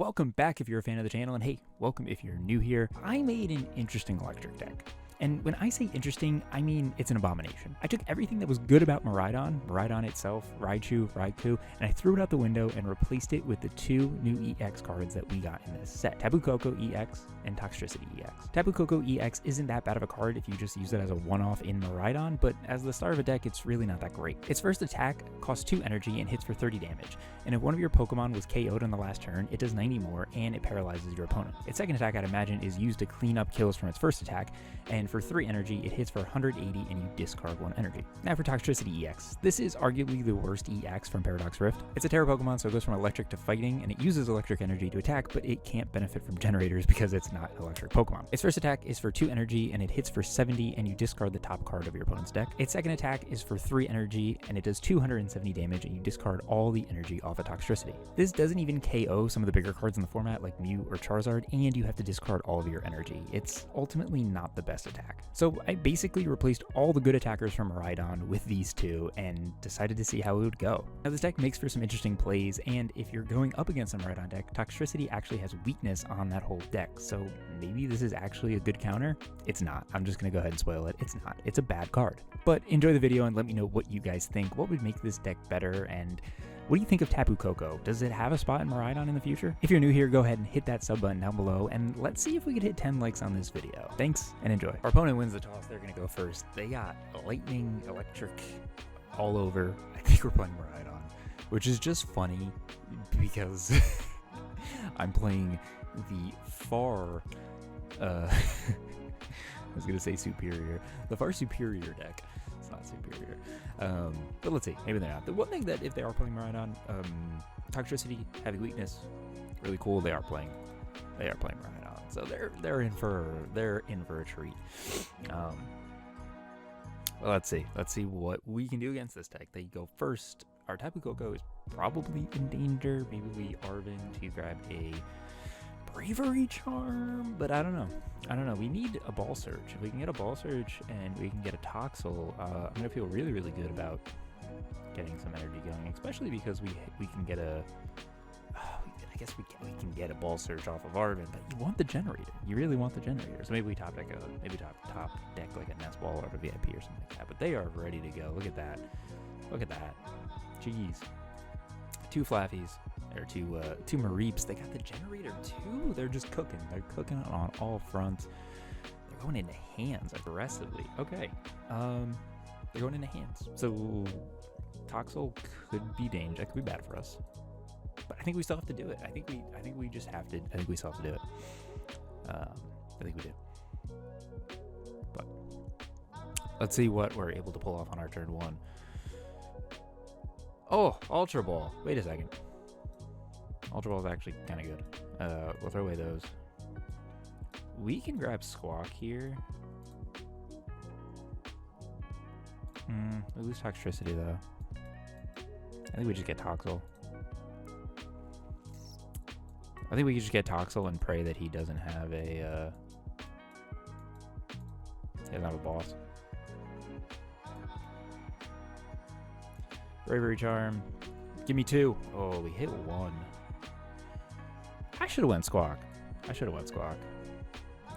welcome back if you're a fan of the channel, and hey, welcome if you're new here. I made an interesting electric deck. And when I say interesting, I mean it's an abomination. I took everything that was good about Miraidon itself, Raichu, and I threw it out the window and replaced it with the two new EX cards that we got in this set, Tapu Koko EX and Toxtricity EX. Tapu Koko EX isn't that bad of a card if you just use it as a one-off in Miraidon, but as the start of a deck, it's really not that great. Its first attack costs 2 energy and hits for 30 damage, and if one of your Pokemon was KO'd on the last turn, it does 90 more and it paralyzes your opponent. Its second attack, I'd imagine, is used to clean up kills from its first attack, and for 3 energy, it hits for 180 and you discard 1 energy. Now for Toxtricity EX. This is arguably the worst EX from Paradox Rift. It's a Terra Pokemon, so it goes from electric to fighting, and it uses electric energy to attack, but it can't benefit from generators because it's not an electric Pokemon. Its first attack is for 2 energy, and it hits for 70, and you discard the top card of your opponent's deck. Its second attack is for 3 energy, and it does 270 damage, and you discard all the energy off of Toxtricity. This doesn't even KO some of the bigger cards in the format, like Mew or Charizard, and you have to discard all of your energy. It's ultimately not the best attack. So I basically replaced all the good attackers from Miraidon with these two and decided to see how it would go. Now this deck makes for some interesting plays, and if you're going up against a Miraidon deck, Toxtricity actually has weakness on that whole deck, so maybe this is actually a good counter. It's not. I'm just gonna go ahead and spoil it. It's not. It's a bad card. But enjoy the video and let me know what you guys think. What would make this deck better, and what do you think of Tapu Koko? Does it have a spot in Miraidon in the future? If you're new here, go ahead and hit that sub button down below, and let's see if we could hit 10 likes on this video. Thanks, and enjoy. Our opponent wins the toss. They're gonna go first. They got lightning, electric, all over. I think we're playing Miraidon, which is just funny because I'm playing the far, I was gonna say superior, the far superior deck. It's not superior, but let's see, maybe they're not. The one thing that if they are playing Miraidon, Toxtricity, heavy weakness, really cool. They are playing Miraidon, so they're in for a treat. Well, let's see what we can do against this deck. They go first. Our Tapu Koko is probably in danger. Maybe we Arven to grab a Bravery Charm, but I don't know. We need a Ball Surge. If we can get a Ball Surge and we can get a Toxel, I'm gonna feel really, really good about getting some energy going, especially because we can get a. I guess we can get a Ball Surge off of Arven, but you want the generator. You really want the generator. So maybe we top deck top deck like a Nest Ball or a VIP or something like that. But they are ready to go. Look at that. Look at that. Jeez. 2 Flaaffys. Or 2 Mareeps. They got the generator too. They're just cooking. They're cooking on all fronts. They're going into hands aggressively. Okay. They're going into hands. So Toxel could be dangerous. That could be bad for us. But I think we still have to do it. I think we just have to. I think we still have to do it. I think we do. But let's see what we're able to pull off on our turn 1. Oh, Ultra Ball. Wait a second. Ultra Ball is actually kind of good. We'll throw away those. We can grab Squawk here. We lose Toxtricity though. I think we just get Toxel. I think we can just get Toxel and pray that he doesn't have a boss. Bravery Charm. Give me 2. Oh, we hit 1. I should have went Squawk.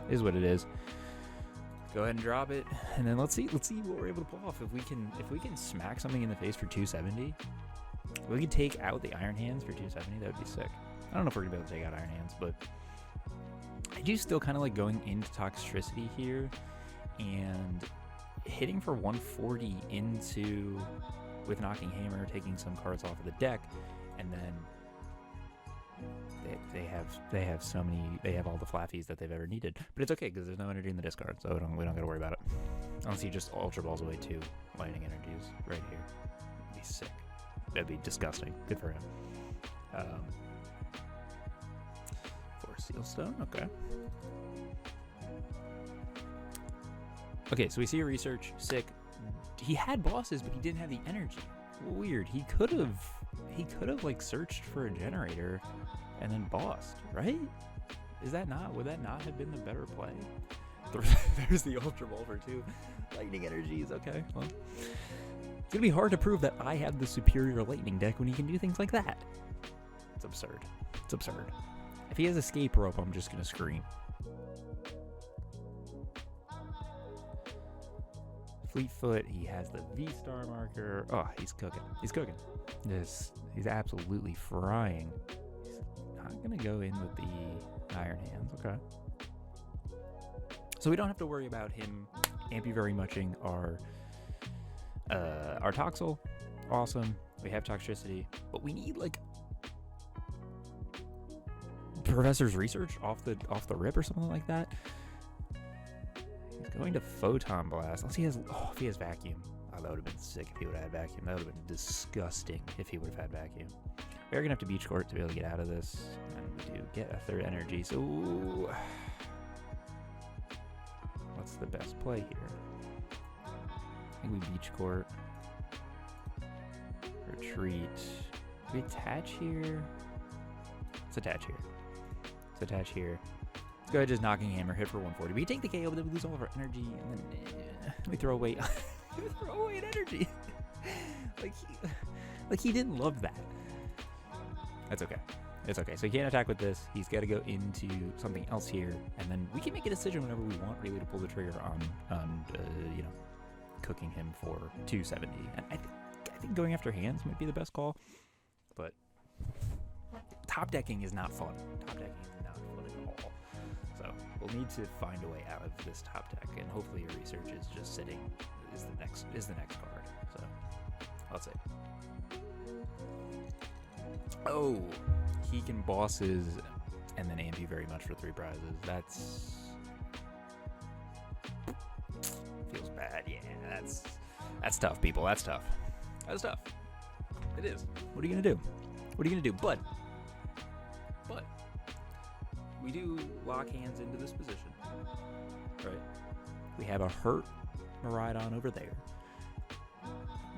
Is what it is. Go ahead and drop it, and then let's see what we're able to pull off. If we can smack something in the face for 270, we could take out the Iron Hands for 270. That would be sick. I don't know if we're gonna be able to take out Iron Hands, but I do still kind of like going into Toxtricity here and hitting for 140 into with Knocking Hammer, taking some cards off of the deck, and then they have all the Flaaffys that they've ever needed. But it's okay because there's no energy in the discard, so we don't gotta worry about it. Unless he just Ultra Balls away 2 lightning energies right here. That'd be sick. That'd be disgusting. Good for him. Sealstone, okay. Okay, so we see a research, sick. He had bosses, but he didn't have the energy. Weird. He could have like searched for a generator and then bossed, right? Would that not have been the better play? There's the Ultra Ball for 2 lightning energies. Okay, well, it's gonna be hard to prove that I have the superior lightning deck when he can do things like that. It's absurd. If he has escape rope, I'm just gonna scream. Fleetfoot, he has the V-Star marker. Oh, he's cooking. He's cooking. He's absolutely frying. He's not gonna go in with the Iron Hands. Okay. So we don't have to worry about him very muching our Toxel. Awesome. We have Toxtricity, but we need like Professor's Research off the rip or something like that. He's going to Photon Blast. Unless he has, if he has Vacuum. Oh, that would have been sick if he would have had Vacuum. That would have been disgusting if he would have had Vacuum. We're going to have to Beach Court to be able to get out of this. And we do get a third energy. So, what's the best play here? I think we Beach Court. Retreat. We attach here. Let's attach here. Let's attach here. Let's go ahead, just Knocking Hammer, hit for 140. We take the KO, but then we lose all of our energy, and then we throw away, we throw away an energy. like he didn't love that. That's okay. It's okay. So he can't attack with this. He's got to go into something else here, and then we can make a decision whenever we want, really, to pull the trigger on cooking him for 270. And I think going after hands might be the best call, but top decking is not fun. Top decking is not fun at all. So we'll need to find a way out of this top deck, and hopefully your research is just sitting is the next card. So let's see. Oh, he can bosses and then amp you very much for 3 prizes. That's feels bad. Yeah, that's tough, people. That's tough. That's tough. It is. What are you gonna do? What are you gonna do? But we do lock hands into this position, right? We have a hurt Miraidon over there.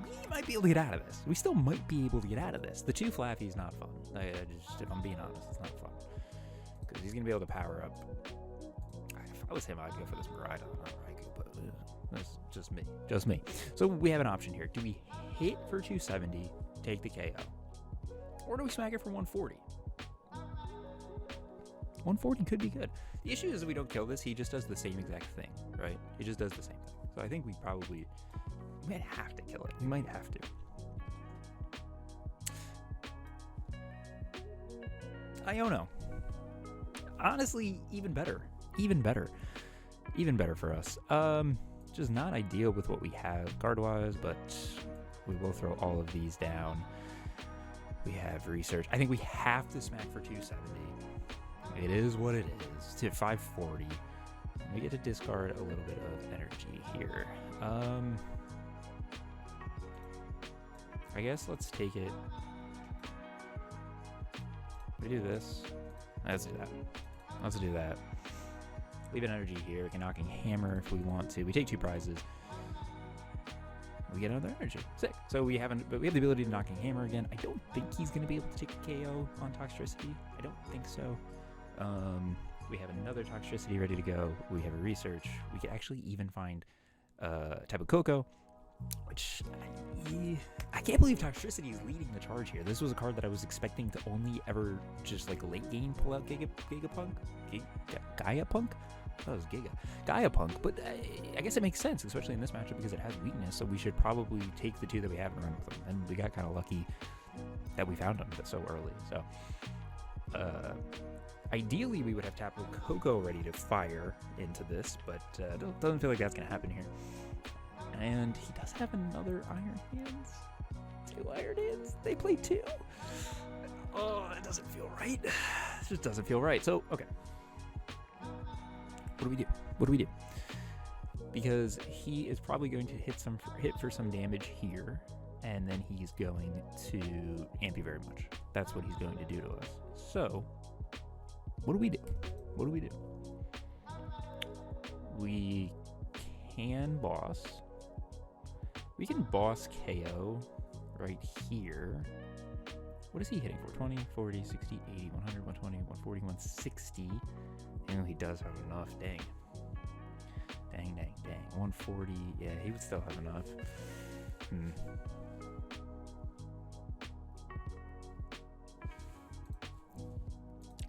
We might be able to get out of this. We still might be able to get out of this. The 2 Flaaffy is not fun. If I'm being honest, it's not fun because he's gonna be able to power up. If I was him, I'd go for this Miraidon. But that's just me. Just me. So we have an option here. Do we hit for 270, take the KO, or do we smack it for 140? 140 could be good. The issue is that we don't kill this. He just does the same exact thing, right? He just does the same thing. So I think we might have to kill it. We might have to. Iono. Honestly, even better. Even better. Even better for us. Just not ideal with what we have card-wise, but we will throw all of these down. We have research. I think we have to smack for 270. It is what it is. To 540. We get to discard a little bit of energy here. I guess let's take it. We do this. Let's do that. Let's do that. Leave an energy here. We can Knocking Hammer if we want to. We take 2 prizes. We get another energy. Sick. So we have the ability to Knocking Hammer again. I don't think he's going to be able to take a KO on Toxtricity. I don't think so. We have another Toxtricity ready to go. We have a research. We could actually even find Tapu Koko, which I can't believe Toxtricity is leading the charge here. This was a card that I was expecting to only ever just like late game pull out Gigapunk. That was Gaiapunk, but I guess it makes sense, especially in this matchup because it has weakness. So we should probably take the 2 that we have and run with them. And we got kind of lucky that we found them so early. So ideally, we would have Tapu Koko ready to fire into this, but doesn't feel like that's going to happen here. And he does have another Iron Hands. 2 Iron Hands. They play 2. Oh, that doesn't feel right. It just doesn't feel right. So, okay. What do we do? What do we do? Because he is probably going to hit for some damage here, and then he's going to amp you very much. That's what he's going to do to us. So, what do we do? What do we do? We can boss. We can boss KO right here. What is he hitting for? 20, 40, 60, 80, 100, 120, 140, 160. And he does have enough. Dang. Dang, dang, dang. 140. Yeah, he would still have enough.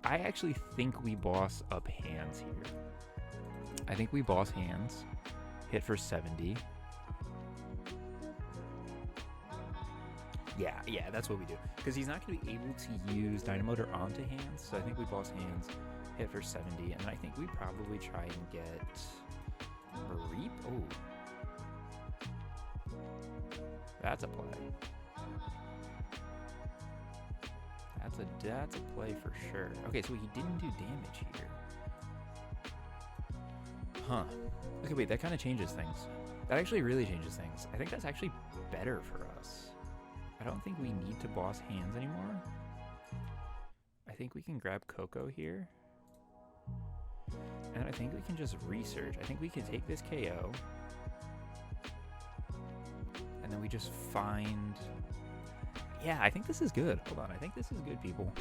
I actually think we boss up hands here. I think we boss hands, hit for 70. Yeah, that's what we do. Because he's not going to be able to use Dynamotor onto hands, so I think we boss hands, hit for 70, and then I think we probably try and get Mareep. Oh. That's a play. That's a play for sure. Okay, so he didn't do damage here. Huh. Okay, wait, that kind of changes things. That actually really changes things. I think that's actually better for us. I don't think we need to boss hands anymore. I think we can grab Koko here. And I think we can just research. I think we can take this KO. And then we just find... Yeah, I think this is good. Hold on, I think this is good, people.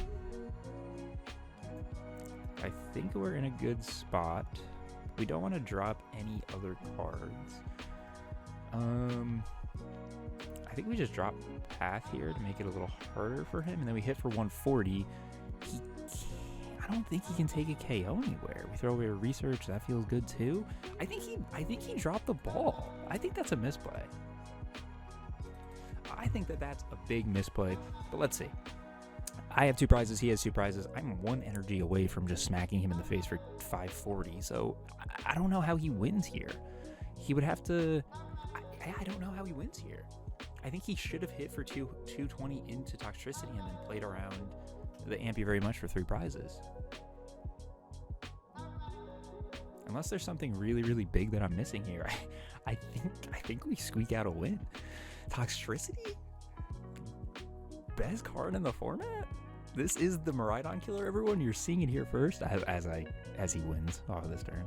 I think we're in a good spot. We don't want to drop any other cards. I think we just drop Path here to make it a little harder for him, and then we hit for 140. I don't think he can take a KO anywhere. We throw away a research. That feels good too. I think he dropped the ball. I think that's a misplay. I think that's a big misplay, but let's see. I have 2 prizes, he has 2 prizes. I'm 1 energy away from just smacking him in the face for 540, so I don't know how he wins here. He would have to... I don't know how he wins here. I think he should have hit for 220 into Toxtricity and then played around the Amp You Very Much for 3 prizes. Unless there's something really, really big that I'm missing here, I think we squeak out a win. Toxtricity? Best card in the format? This is the Miraidon killer, everyone. You're seeing it here first as he wins off of this turn.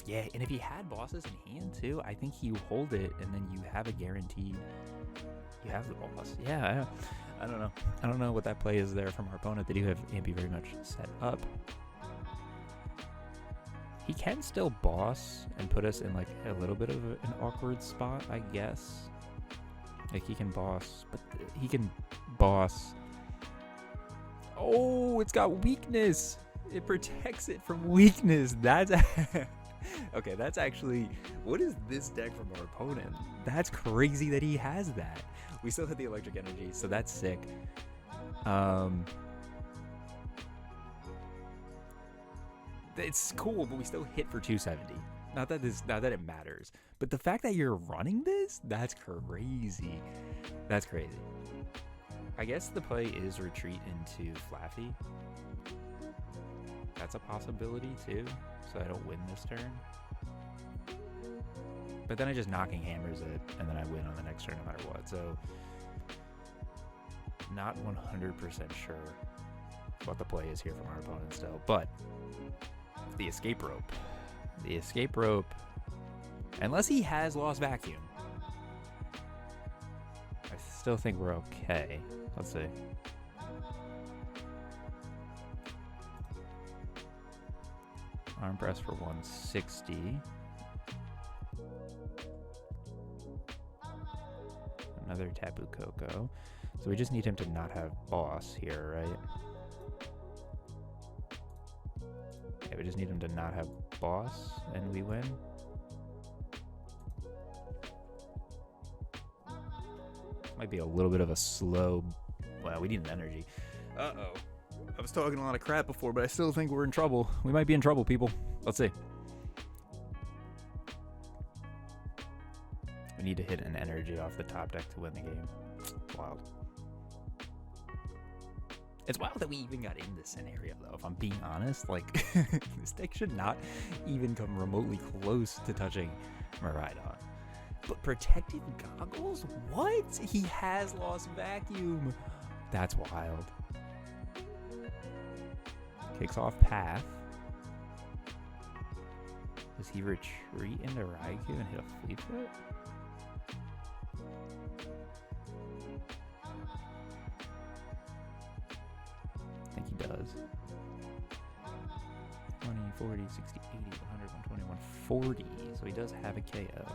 Yeah, and if he had bosses in hand too, I think you hold it and then you have a guaranteed. You have the boss. Yeah, I don't know. I don't know what that play is there from our opponent. They do have Ampy very much set up. He can still boss and put us in like a little bit of an awkward spot, I guess. Like he can boss, but he can boss. Oh, it's got weakness. It protects it from weakness. That's okay. That's actually, what is this deck from our opponent? That's crazy that he has that. We still have the electric energy, so that's sick. It's cool, but we still hit for 270. Not that it matters, but the fact that you're running this, that's crazy. That's crazy. I guess the play is retreat into Flaaffy. That's a possibility too, so I don't win this turn. But then I just knocking hammers it, and then I win on the next turn no matter what. So not 100% sure what the play is here from our opponent still, but the escape rope. The escape rope, unless he has lost vacuum, I still think we're okay. Let's see. Arm press for 160. Another Tapu Koko. So we just need him to not have boss here, right? Yeah, we just need him to not have boss, and we win. Might be a little bit of a slow... Well, we need an energy. Uh-oh. I was talking a lot of crap before, but I still think we're in trouble. We might be in trouble, people. Let's see. We need to hit an energy off the top deck to win the game. It's wild. It's wild that we even got in this scenario, though, if I'm being honest. Like, this deck should not even come remotely close to touching Miraidon. But protective goggles? What? He has lost vacuum. That's wild. Kicks off Path. Does he retreat into Raikou and hit a Fleetfoot? I think he does. 20, 40, 60, 80, 100, 120, 140. So he does have a KO.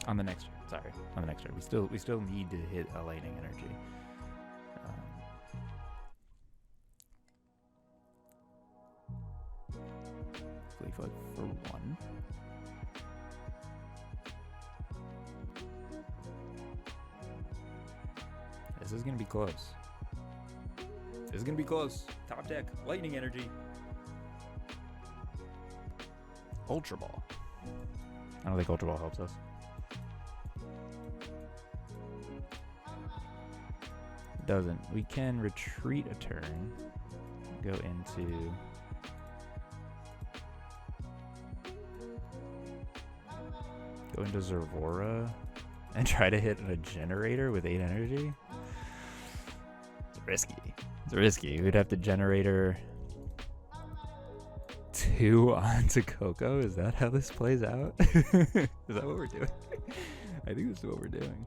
On the next turn, sorry. On the next turn. We still need to hit a lightning energy. Fleetfoot for 1. This is going to be close. This is going to be close. Top deck, lightning energy. Ultra Ball. I don't think Ultra Ball helps us. It doesn't. We can retreat a turn. Go into... Zeraora and try to hit a generator with 8 energy. It's risky. It's risky. We'd have to generator 2 onto Koko. Is that how this plays out? Is that what we're doing? I think this is what we're doing.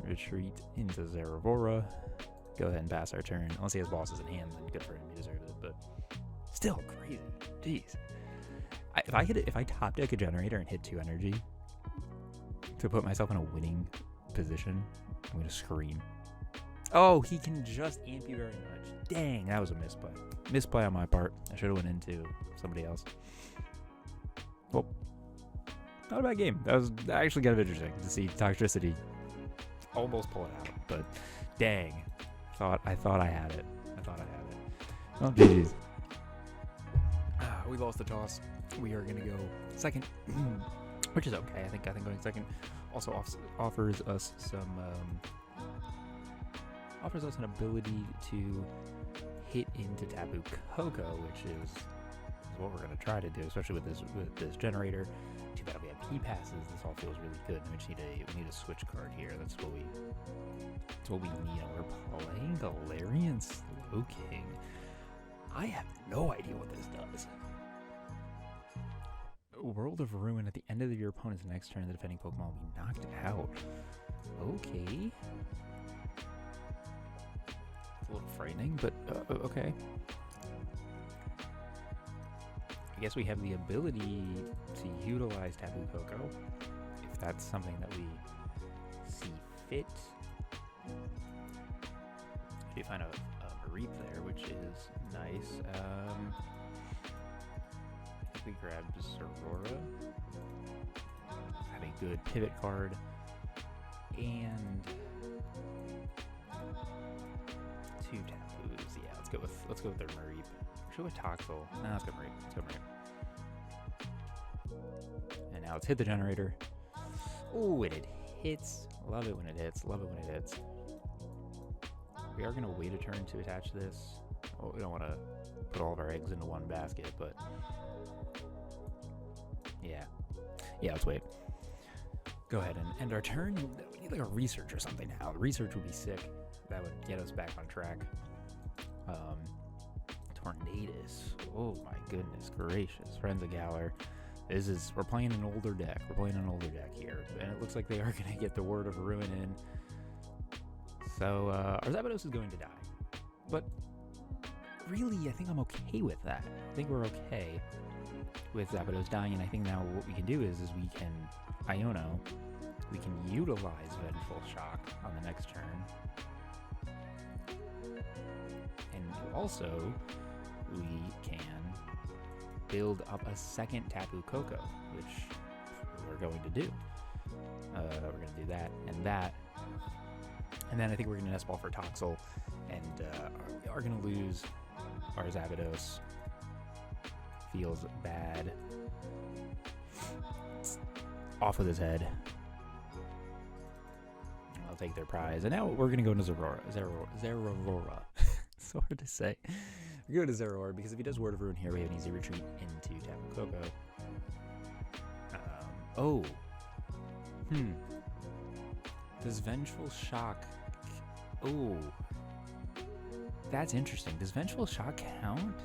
Retreat into Zeraora. Go ahead and pass our turn. Unless he has bosses in hand, then good for him. He deserves it. But still crazy. Jeez. If I top deck a generator and hit 2 energy to put myself in a winning position, I'm gonna scream. Oh, he can just amp you very much. Dang, that was a misplay. Misplay on my part. I should have went into somebody else. Well, not a bad game. That was actually kind of interesting to see Toxtricity almost pull it out, but dang, I thought I had it. Oh, GG's. We lost the toss. We are gonna go second, which is okay. I think going second also offers us an ability to hit into Tapu Koko, which is what we're gonna try to do, especially with this generator. Too bad we have Battle VIP passes. This all feels really good. We need a switch card here. That's what we need. We're playing Galarian Slowking. I have no idea what this does. World of Ruin. At the end of your opponent's next turn, the defending Pokemon will be knocked out. Okay. It's a little frightening, but okay. I guess we have the ability to utilize Tapu Koko, if that's something that we see fit. You find a Mareep there, which is nice. We grabbed Zeraora. Have a good pivot card. And 2 Tapus. Yeah, let's go with their Mareep. Should we with Toxel? No, let's go Mareep. And now let's hit the generator. Oh, and it hits. Love it when it hits. We are gonna wait a turn to attach this. Oh, we don't want to put all of our eggs into one basket, but yeah, let's wait. Go ahead and end our turn. We need like a research or something now. The research would be sick. That would get us back on track. Tornadus. Oh my goodness gracious. Friends of Galar. We're playing an older deck. Here. And it looks like they are going to get the Word of Ruin in. So, our Zapdos is going to die. But really, I think I'm okay with that. I think we're okay with Zapdos dying, and I think now what we can do is we can Iono. We can utilize Vengeful Shock on the next turn. And also, we can build up a second Tapu Koko, which we're going to do. We're going to do that and that. And then I think we're going to Nest Ball for Toxel, and we are going to lose our Zapdos. Feels bad. It's off with his head. I'll take their prize. And now we're going to go into Zeraora. It's so hard to say. We're going to Zeraora because if he does Word of Ruin here, we have an easy retreat into Tapu Koko. Does Vengeful Shock... Oh. That's interesting. Does Vengeful Shock count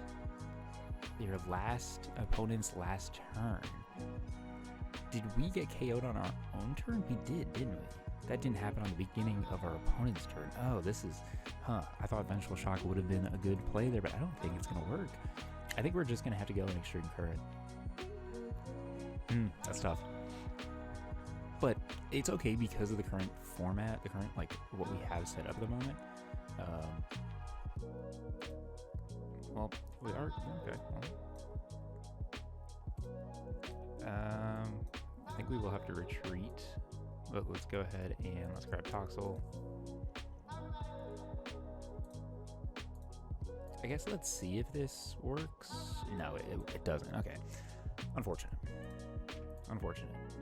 your opponent's last turn? Did we get KO'd on our own turn? We did, didn't we? That didn't happen on the beginning of our opponent's turn. Oh, this is... I thought Vengeful Shock would have been a good play there, but I don't think it's going to work. I think we're just going to have to go in Extreme Current. That's tough. But it's okay because of the current format, what we have set up at the moment. Well, we are okay. I think we will have to retreat, but let's go ahead and let's grab Toxel. I guess let's see if this works. No, it doesn't. Okay, unfortunate.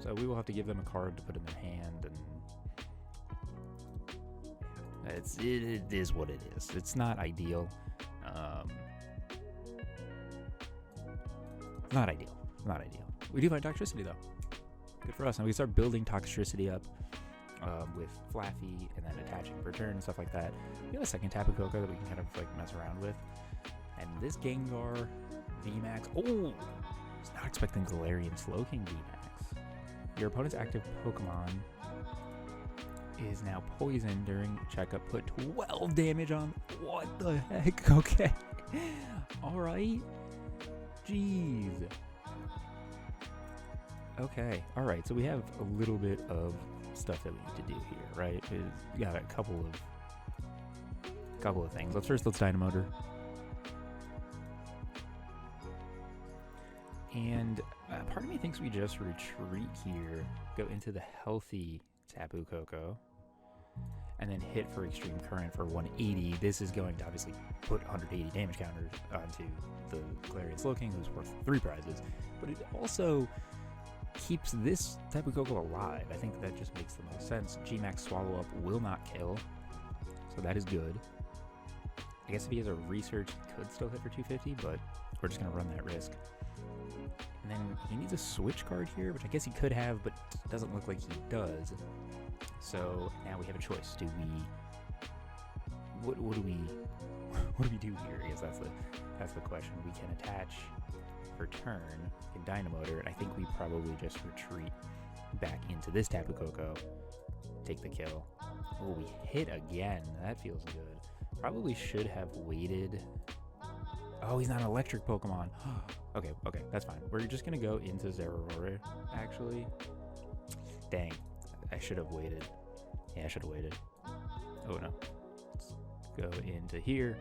So we will have to give them a card to put in their hand, and it is what it is. It's not ideal. Not ideal. We do find Toxtricity though. Good for us. And we can start building Toxtricity up with Flaaffy and then attaching per turn and stuff like that. We have a second Tapu Koko that we can kind of like mess around with. And this Gengar VMAX. Oh, I was not expecting Galarian Slowking VMAX. Your opponent's active Pokemon is now poisoned during checkup. Put 12 damage on. What the heck? Okay. All right. Jeez. Okay. All right. So we have a little bit of stuff that we need to do here, right? We got a couple of things. Let's Dynamotor. And part of me thinks we just retreat here, go into the healthy Tapu Koko, and then hit for Extreme Current for 180. This is going to obviously put 180 damage counters onto the Galarian Slowking, who's worth 3 prizes, but it also keeps this Tapu Koko alive. I think that just makes the most sense. Gmax Swallow Up will not kill, so that is good. I guess if he has a Research, he could still hit for 250, but we're just going to run that risk. And then he needs a switch card here, which I guess he could have, but it doesn't look like he does. So now we have a choice. Do we... What do we do here? I guess that's the question. We can attach for turn in Dynamotor, and I think we probably just retreat back into this Tapu Koko, take the kill. Oh, we hit again. That feels good. Probably should have waited. Oh, he's not an electric Pokemon. Okay, that's fine. We're just gonna go into Zeraora, actually. Dang, I should have waited. Yeah, I should have waited. Oh no. Let's go into here.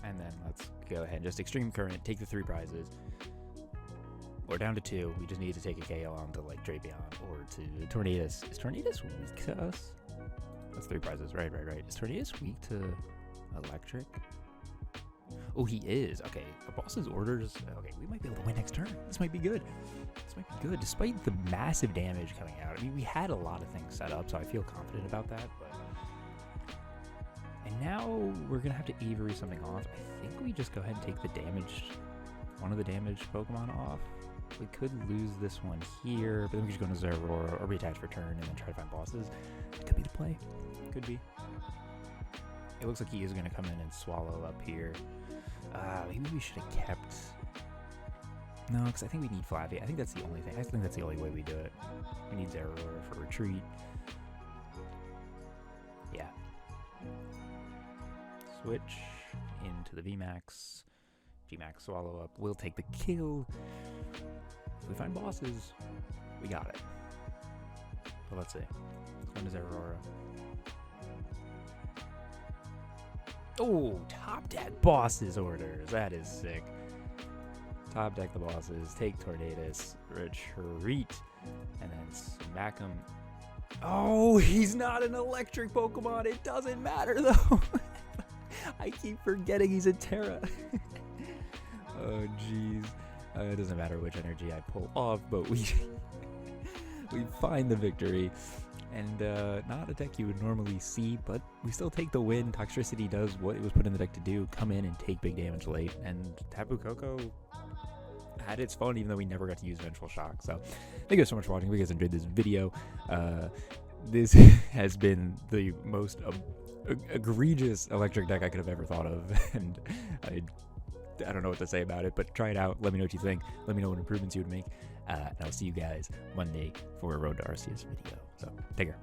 And then let's go ahead and just Extreme Current, take the 3 prizes. We're down to 2. We just need to take a KO onto like Drapion or to Tornadus. Is Tornadus weak to us? That's 3 prizes. Right. Is Tornadus weak to electric? Oh, he is. Okay, the boss's orders. Okay, we might be able to win next turn. This might be good. Despite the massive damage coming out. I mean, we had a lot of things set up, so I feel confident about that. But and now we're gonna have to Avery something off. I think we just go ahead and take the damage, one of the damaged Pokemon off. We could lose this one here, but then we could just go into Zeraora or reattach for turn and then try to find bosses. That could be the play. Could be. It looks like he is going to come in and swallow up here. Maybe we should have kept... No, because I think we need Flaaffy. I think that's the only thing. I think that's the only way we do it. We need Zeraora for retreat. Yeah. Switch into the VMAX. Gmax swallow up. We'll take the kill. If we find bosses, we got it. But let's see. Let's go into Zeraora. Oh, top deck bosses orders. That is sick. Top deck the bosses. Take Tornadus. Retreat. And then smack him. Oh, he's not an electric Pokemon. It doesn't matter, though. I keep forgetting he's a Terra. Oh, jeez. It doesn't matter which energy I pull off, but we find the victory. And not a deck you would normally see, but we still take the win. Toxtricity does what it was put in the deck to do, come in and take big damage late. And Tapu Koko had its fun, even though we never got to use Vengeful Shock. So thank you guys so much for watching. If you guys enjoyed this video, this has been the most egregious electric deck I could have ever thought of. And I don't know what to say about it, but try it out. Let me know what you think. Let me know what improvements you would make. And I'll see you guys Monday for a Road to Arceus video. So take care.